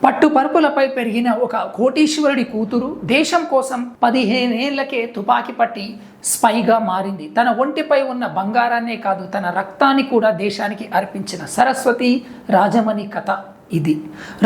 పట్టుపరుపులపై పెరిగిన ఒక కోటీశ్వరుడి కూతురు దేశం కోసం 15 ఏళ్లకే తుపాకీ పట్టి స్పైగా మారింది. తన ఒంటిపై ఉన్న బంగారాన్నే కాదు, తన రక్తాన్ని కూడా దేశానికి అర్పించిన సరస్వతి రాజమణి కథ ఇది.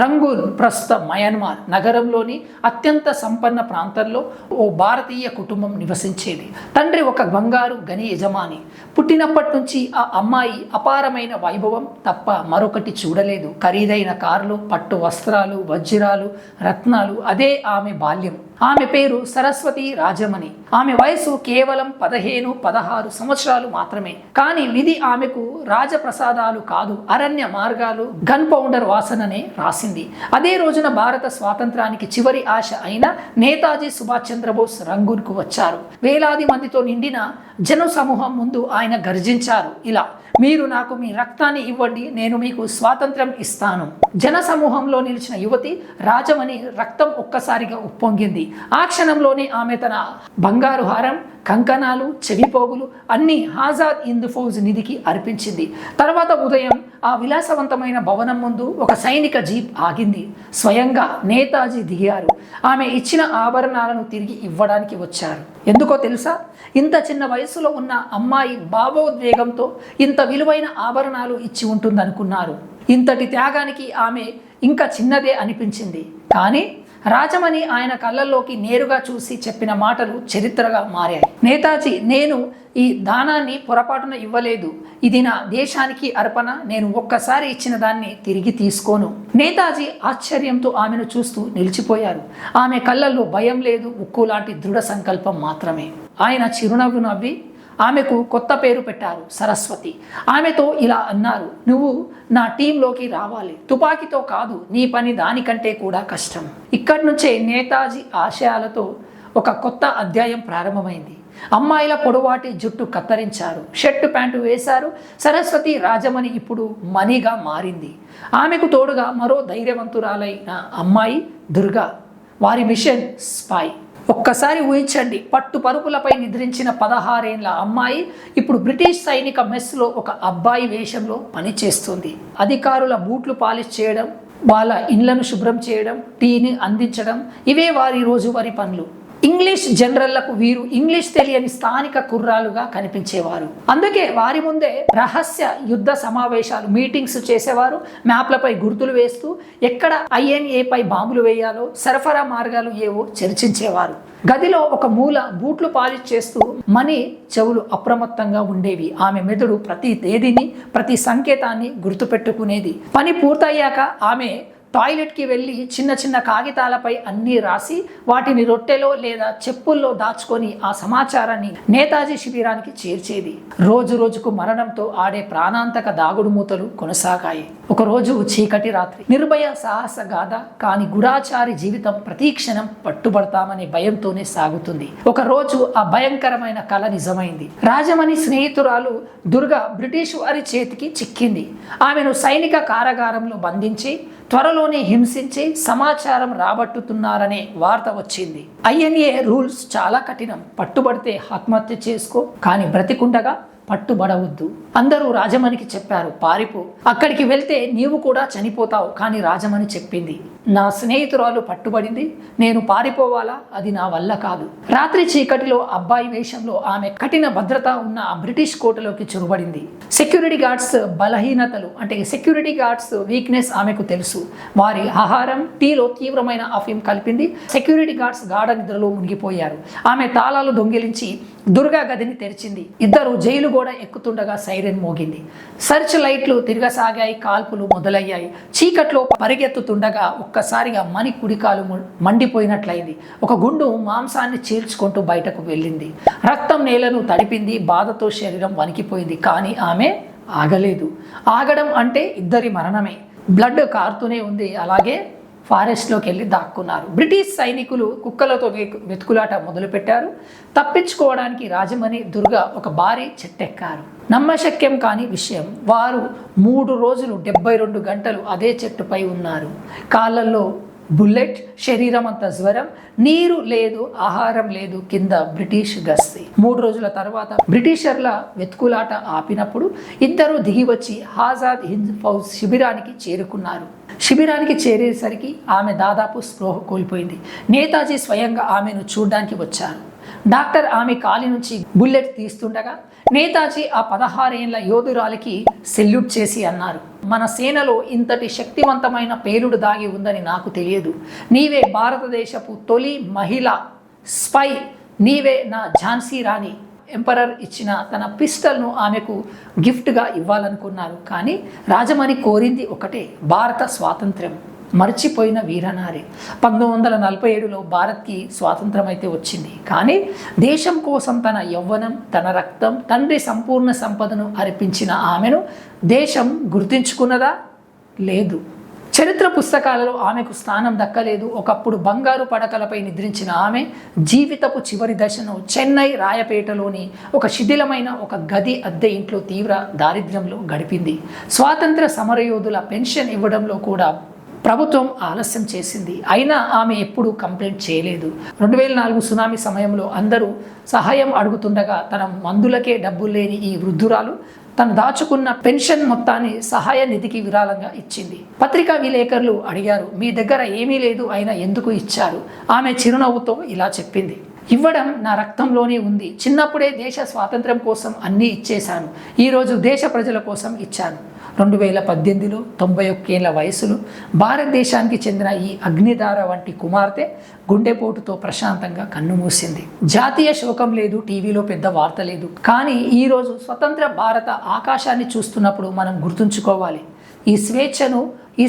రంగూన్ ప్రస్తుత మయన్మార్ నగరంలోని అత్యంత సంపన్న ప్రాంతంలో ఓ భారతీయ కుటుంబం నివసించేది. తండ్రి ఒక బంగారు గని యజమాని. పుట్టినప్పటి నుంచి ఆ అమ్మాయి అపారమైన వైభవం తప్ప మరొకటి చూడలేదు. ఖరీదైన కార్లు, పట్టు వస్త్రాలు, వజ్రాలు, రత్నాలు, అదే ఆమె బాల్యం. ఆమె పేరు సరస్వతి రాజమణి. ఆమె వయసు కేవలం 15-16 సంవత్సరాలు మాత్రమే. కానీ విధి ఆమెకు రాజప్రసాదాలు కాదు, అరణ్య మార్గాలు, గన్ పౌడర్ వాసననే రాసింది. అదే రోజున భారత స్వాతంత్రానికి చివరి ఆశ అయిన నేతాజీ సుభాష్ చంద్రబోస్ రంగూన్కు వచ్చారు. వేలాది మందితో నిండిన జన సమూహం ముందు ఆయన గర్జించారు ఇలా: మీరు నాకు మీ రక్తాన్ని ఇవ్వండి, నేను మీకు స్వాతంత్రం ఇస్తాను. జన సమూహంలో నిలిచిన యువతి రాజమణి రక్తం ఒక్కసారిగా ఉప్పొంగింది. ఆ క్షణంలోనే ఆమె తన బంగారు హారం, కంకణాలు, చెవిపోగులు అన్నీ ఆజాద్ హింద్ ఫౌజ్ నిధికి అర్పించింది. తర్వాత ఉదయం ఆ విలాసవంతమైన భవనం ముందు ఒక సైనిక జీప్ ఆగింది. స్వయంగా నేతాజీ దిగారు. ఆమె ఇచ్చిన ఆభరణాలను తిరిగి ఇవ్వడానికి వచ్చారు. ఎందుకో తెలుసా? ఇంత చిన్న వయసులో ఉన్న అమ్మాయి భావోద్వేగంతో ఇంత విలువైన ఆభరణాలు ఇచ్చి ఉంటుందనుకున్నారు. ఇంతటి త్యాగానికి ఆమె ఇంకా చిన్నదే అనిపించింది. కానీ రాజమణి ఆయన కళ్ళల్లోకి నేరుగా చూసి చెప్పిన మాటలు చరిత్రగా మారాయి. నేతాజీ, నేను ఈ దానాన్ని పొరపాటున ఇవ్వలేదు. ఇది నా దేశానికి అర్పణ. నేను ఒక్కసారి ఇచ్చిన దాన్ని తిరిగి తీసుకోను. నేతాజీ ఆశ్చర్యంతో ఆమెను చూస్తూ నిలిచిపోయారు. ఆమె కళ్ళల్లో భయం లేదు, ఉక్కు లాంటి దృఢ సంకల్పం మాత్రమే. ఆయన చిరునవ్వు నవ్వి ఆమెకు కొత్త పేరు పెట్టారు, సరస్వతి. ఆమెతో ఇలా అన్నారు: నువ్వు నా టీంలోకి రావాలి. తుపాకీతో కాదు, నీ పని దానికంటే కూడా కష్టం. ఇక్కడి నుంచే నేతాజీ ఆశయాలతో ఒక కొత్త అధ్యాయం ప్రారంభమైంది. అమ్మాయిల పొడవాటి జుట్టు కత్తిరించారు, షర్టు ప్యాంటు వేశారు. సరస్వతి రాజమణి ఇప్పుడు మణిగా మారింది. ఆమెకు తోడుగా మరో ధైర్యవంతురాలైన అమ్మాయి దుర్గా. వారి మిషన్ స్పై. ఒక్కసారి ఊహించండి, పట్టు పరుపులపై నిద్రించిన 16 ఏళ్ల అమ్మాయి ఇప్పుడు బ్రిటిష్ సైనిక మెస్లో ఒక అబ్బాయి వేషంలో పనిచేస్తుంది. అధికారుల బూట్లు పాలిష్ చేయడం, వాళ్ళ ఇండ్లను శుభ్రం చేయడం, టీని అందించడం, ఇవే వారి రోజువారీ పనులు. ఇంగ్లీష్ జనరళ్లకు వీరు ఇంగ్లీష్ తెలియని స్థానిక కుర్రాలుగా కనిపించేవారు. అందుకే వారి ముందే రహస్య యుద్ధ సమావేశాలు, మీటింగ్స్ చేసేవారు. మ్యాప్లపై గుర్తులు వేస్తూ ఎక్కడ INA పై బాంబులు వేయాలో, సరఫరా మార్గాలు ఏవో చర్చించేవారు. గదిలో ఒక మూల బూట్లు పాలిష్ చేస్తూ మణి చెవులు అప్రమత్తంగా ఉండేవి. ఆమె మెదడు ప్రతి తేదీని, ప్రతి సంకేతాన్ని గుర్తుపెట్టుకునేది. పని పూర్తయ్యాక ఆమె టాయిలెట్కి వెళ్ళి చిన్న చిన్న కాగితాలపై అన్నీ రాసి వాటిని రొట్టెలో లేదా చెప్పుల్లో దాచుకొని ఆ సమాచారాన్ని నేతాజీ శిబిరానికి చేర్చేది. రోజు రోజుకు మరణంతో ఆడే ప్రాణాంతక దాగుడు మూతలు కొనసాగాయి. ఒకరోజు చీకటి రాత్రి. నిర్భయ సాహస గాథ కాని గుడాచారి జీవితం ప్రతి క్షణం పట్టుబడతామనే భయంతోనే సాగుతుంది. ఒకరోజు ఆ భయంకరమైన కల నిజమైంది. రాజమణి స్నేహితురాలు దుర్గా బ్రిటిష్ వారి చేతికి చిక్కింది. ఆమెను సైనిక కారాగారంలో బంధించి త్వరలోనే హింసించి సమాచారం రాబట్టుతున్నారనే వార్త వచ్చింది. INA రూల్స్ చాలా కఠినం. పట్టుబడితే ఆత్మహత్య చేసుకో, కానీ బ్రతికుండగా పట్టుబడవద్దు. అందరూ రాజమణికి చెప్పారు, పారిపో, అక్కడికి వెళ్తే నీవు కూడా చనిపోతావు. కానీ రాజమణి చెప్పింది, నా స్నేహితురాలు పట్టుబడింది, నేను పారిపోవాలా? అది నా వల్ల కాదు. రాత్రి చీకటిలో అబ్బాయి వేషంలో ఆమె కఠిన భద్రత ఉన్న ఆ బ్రిటిష్ కోటలోకి చొరబడింది. సెక్యూరిటీ గార్డ్స్ బలహీనతలు, అంటే సెక్యూరిటీ గార్డ్స్ వీక్నెస్ ఆమెకు తెలుసు. వారి ఆహారం, టీలో తీవ్రమైన అఫీమ్ కలిపింది. సెక్యూరిటీ గార్డ్స్ గాఢ నిద్రలో మునిగిపోయారు. ఆమె తాళాలు దొంగిలించి దుర్గా గదిని తెరిచింది. ఇద్దరు జైలు గోడ ఎక్కుతుండగా సైరన్ మోగింది. సర్చ్ లైట్లు తిరగసాగాయి. కాల్పులు మొదలయ్యాయి. చీకట్లో పరిగెత్తుతుండగా ఒక్కసారిగా మణి కుడికాలు మండిపోయినట్లయింది. ఒక గుండు మాంసాన్ని చీల్చుకుంటూ బయటకు వెళ్ళింది. రక్తం నేలను తడిపింది. బాధతో శరీరం వణికిపోయింది. కానీ ఆమె ఆగలేదు. ఆగడం అంటే ఇద్దరి మరణమే. బ్లడ్ కారుతూనే ఉంది. అలాగే ఫారెస్ట్లోకి వెళ్ళి దాక్కున్నారు. బ్రిటిష్ సైనికులు కుక్కలతో వెతుకులాట మొదలుపెట్టారు. తప్పించుకోవడానికి రాజమణి, దుర్గా ఒక భారీ చెట్టెక్కారు. నమ్మశక్యం కాని విషయం, వారు 3 రోజులు 72 గంటలు అదే చెట్టుపై ఉన్నారు. కాళ్ళల్లో బుల్లెట్, శరీరం అంతా జ్వరం, నీరు లేదు, ఆహారం లేదు, కింద బ్రిటిష్ గస్తీ. 3 రోజుల తర్వాత బ్రిటిషర్ల వెతుకులాట ఆపినప్పుడు ఇద్దరు దిగి వచ్చి ఆజాద్ హింద్ ఫౌజ్ శిబిరానికి చేరుకున్నారు. శిబిరానికి చేరేసరికి ఆమె దాదాపు స్పృహ కోల్పోయింది. నేతాజీ స్వయంగా ఆమెను చూడ్డానికి వచ్చారు. డాక్టర్ ఆమె కాలి నుంచి బుల్లెట్ తీస్తుండగా నేతాజీ ఆ 16 ఏళ్ల యోధురాలికి సెల్యూట్ చేసి అన్నారు, మన సేనలో ఇంతటి శక్తివంతమైన పేలుడు దాగి ఉందని నాకు తెలియదు. నీవే భారతదేశపు తొలి మహిళ స్పై, నీవే నా ఝాన్సీ రాణి. ఎంపరర్ ఇచ్చిన తన పిస్టల్ను ఆమెకు గిఫ్ట్గా ఇవ్వాలనుకున్నారు. కానీ రాజమణి కోరింది ఒకటే, భారత స్వాతంత్ర్యం. మర్చిపోయిన వీరనారి. 1947లో భారత్కి స్వాతంత్రం అయితే వచ్చింది. కానీ దేశం కోసం తన యవ్వనం, తన రక్తం, తండ్రి సంపూర్ణ సంపదను అర్పించిన ఆమెను దేశం గుర్తించుకున్నదా? లేదు. చరిత్ర పుస్తకాలలో ఆమెకు స్థానం దక్కలేదు. ఒకప్పుడు బంగారు పడకలపై నిద్రించిన ఆమె జీవితపు చివరి దశను చెన్నై రాయపేటలోని ఒక శిథిలమైన ఒక గది అద్దె ఇంట్లో తీవ్ర దారిద్ర్యంలో గడిపింది. స్వాతంత్ర సమరయోధుల పెన్షన్ ఇవ్వడంలో కూడా ప్రభుత్వం ఆలస్యం చేసింది. అయినా ఆమె ఎప్పుడూ కంప్లైంట్ చేయలేదు. 2004 సునామీ సమయంలో అందరూ సహాయం అడుగుతుండగా తన మందులకే డబ్బులు లేని ఈ వృద్ధురాలు తను దాచుకున్న పెన్షన్ మొత్తాన్ని సహాయ నిధికి విరాళంగా ఇచ్చింది. పత్రికా విలేకరులు అడిగారు, మీ దగ్గర ఏమీ లేదు, అయినా ఎందుకు ఇచ్చారు? ఆమె చిరునవ్వుతో ఇలా చెప్పింది, ఇవ్వడం నా రక్తంలోనే ఉంది. చిన్నప్పుడే దేశ స్వాతంత్ర్యం కోసం అన్నీ ఇచ్చేశాను. ఈరోజు దేశ ప్రజల కోసం ఇచ్చాను. 2018లో 91 ఏళ్ల వయసులో భారతదేశానికి చెందిన ఈ అగ్నిధార వంటి కుమార్తె గుండెపోటుతో ప్రశాంతంగా కన్నుమూసింది. జాతీయ శోకం లేదు, టీవీలో పెద్ద వార్త లేదు. కానీ ఈరోజు స్వతంత్ర భారత ఆకాశాన్ని చూస్తున్నప్పుడు మనం గుర్తుంచుకోవాలి, ఈ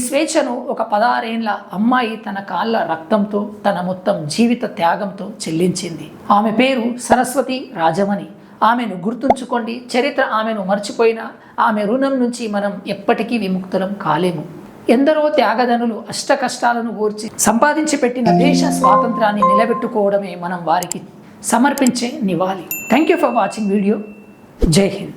స్వేచ్ఛను ఒక 16 ఏళ్ల అమ్మాయి తన కాళ్ళ రక్తంతో, తన మొత్తం జీవిత త్యాగంతో చెల్లించింది. ఆమె పేరు సరస్వతి రాజమణి. ఆమెను గుర్తుంచుకోండి. చరిత్ర ఆమెను మర్చిపోయినా ఆమె రుణం నుంచి మనం ఎప్పటికీ విముక్తులం కాలేము. ఎందరో త్యాగదనులు అష్ట కష్టాలను ఓర్చి సంపాదించి పెట్టిన దేశ స్వాతంత్రాన్ని నిలబెట్టుకోవడమే మనం వారికి సమర్పించే నివాళి. Thank you for watching video. జై హింద్.